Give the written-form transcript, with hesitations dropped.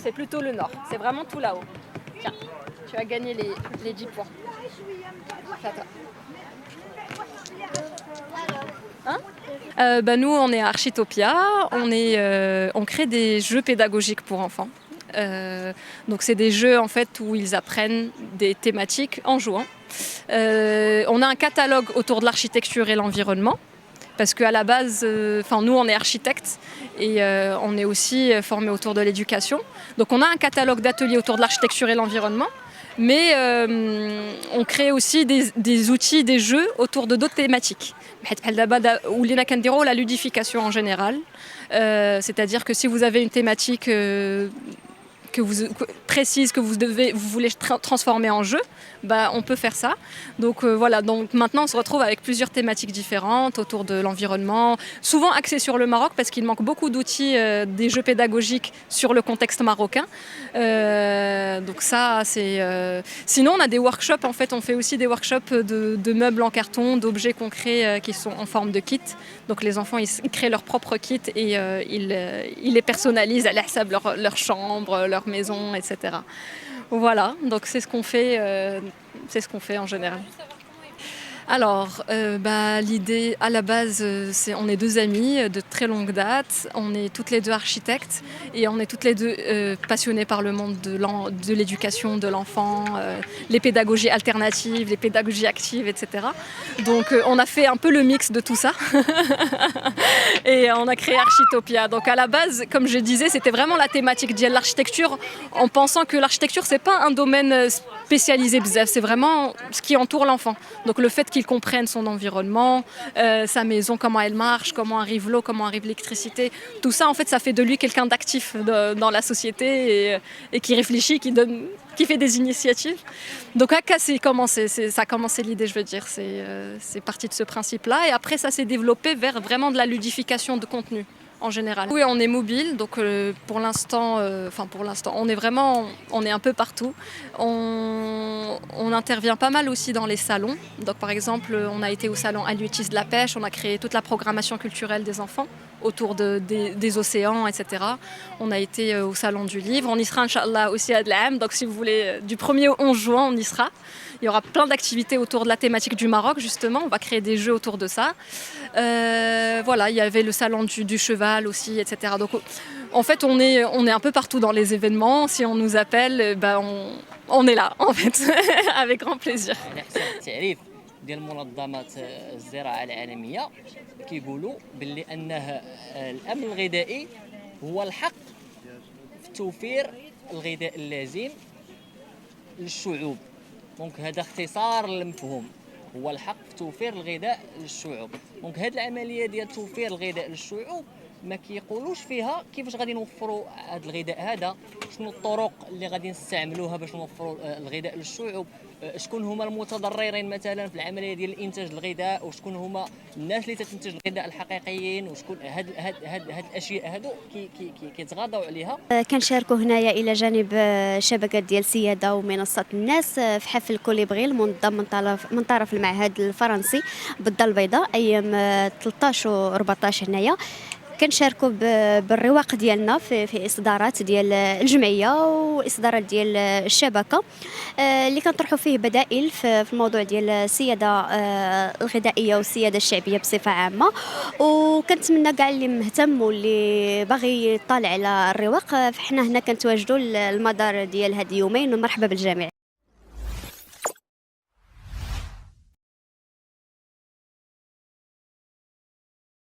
c'est plutôt le nord. C'est vraiment tout là-haut. Tiens, tu as gagné les 10 points. C'est à toi. Nous, on est à Architopia. On crée des jeux pédagogiques pour enfants. Donc c'est des jeux en fait où ils apprennent des thématiques en jouant. On a un catalogue autour de l'architecture et l'environnement. Parce qu'à la base, nous on est architectes et on est aussi formés autour de l'éducation. Donc on a un catalogue d'ateliers autour de l'architecture et l'environnement, mais on crée aussi des outils, des jeux autour de d'autres thématiques. La ludification en général, c'est-à-dire que si vous avez une thématique précise que vous voulez transformer en jeu, on peut faire ça. Donc donc maintenant on se retrouve avec plusieurs thématiques différentes autour de l'environnement, souvent axées sur le Maroc parce qu'il manque beaucoup d'outils, des jeux pédagogiques sur le contexte marocain. Donc ça c'est. Sinon on a des workshops, en fait on fait aussi des workshops de meubles en carton, d'objets qu'on crée qui sont en forme de kit. Donc les enfants ils créent leur propre kit et ils les personnalisent à l'hsab leur chambre, leur maison, etc. Voilà, donc c'est ce qu'on fait en général. Alors, l'idée à la base, c'est on est deux amies de très longue date, on est toutes les deux architectes et on est toutes les deux passionnées par le monde de l'éducation de l'enfant, les pédagogies alternatives, les pédagogies actives, etc. Donc on a fait un peu le mix de tout ça et on a créé Architopia. Donc à la base, comme je disais, c'était vraiment la thématique de l'architecture en pensant que l'architecture, c'est pas un domaine spécialisé bzaf, c'est vraiment ce qui entoure l'enfant. Donc le fait qu'il comprenne son environnement, sa maison, comment elle marche, comment arrive l'eau, comment arrive l'électricité, tout ça en fait ça fait de lui quelqu'un d'actif dans la société et qui réfléchit, qui fait des initiatives. Donc ça a commencé l'idée, je veux dire, c'est parti de ce principe-là et après ça s'est développé vers vraiment de la ludification de contenu. En général. Oui, on est mobile, donc pour l'instant, on est un peu partout. On intervient pas mal aussi dans les salons. Donc par exemple, on a été au salon Aluetis de la pêche, on a créé toute la programmation culturelle des enfants autour des océans, etc. On a été au salon du livre, on y sera Inch'Allah aussi à Dlaam, donc si vous voulez, du 1er au 11 juin, on y sera. Il y aura plein d'activités autour de la thématique du Maroc, justement. On va créer des jeux autour de ça. Il y avait le salon du cheval aussi, etc. Donc, en fait, on est un peu partout dans les événements. Si on nous appelle, on est là, en fait, avec grand plaisir. ديال منظمات الزراعة العالمية كيقولوا باللي أنه الأمن الغذائي هو الحق في توفير الغذاء اللازم للشعوب. دونك هذا اختصار المفهوم هو الحق في توفير الغذاء للشعوب. دونك هذه العملية ديال توفير الغذاء للشعوب ما كيقولوش فيها كيفاش غادي نوفروا هذا الغذاء هذا، شنو الطرق اللي غادي نستعملوها باش نوفروا الغذاء للشعوب، شكون هما المتضررين مثلا في العمليه ديال انتاج الغذاء، وشكون هما الناس اللي تنتج الغذاء الحقيقيين، وشكون هاد الاشياء هادو كيتغاضوا عليها. كنشاركوا هنايا الى جانب شبكه ديال سياده ومنصه الناس في حفل كوليبري المنظم من طرف المعهد الفرنسي بالدار البيضاء ايام 13 و 14 هنايا. كنشاركوا بالرواق ديالنا في اصدارات ديال الجمعيه واصدارات ديال الشبكه اللي كنطرحوا فيه بدائل في الموضوع ديال السياده الغذائيه والسياده الشعبيه بصفه عامه. وكنتمنى كاع اللي مهتم واللي باغي يطالع على الرواق فحنا هنا كنتواجدوا المدار ديال هاد اليومين ومرحبا بالجميع.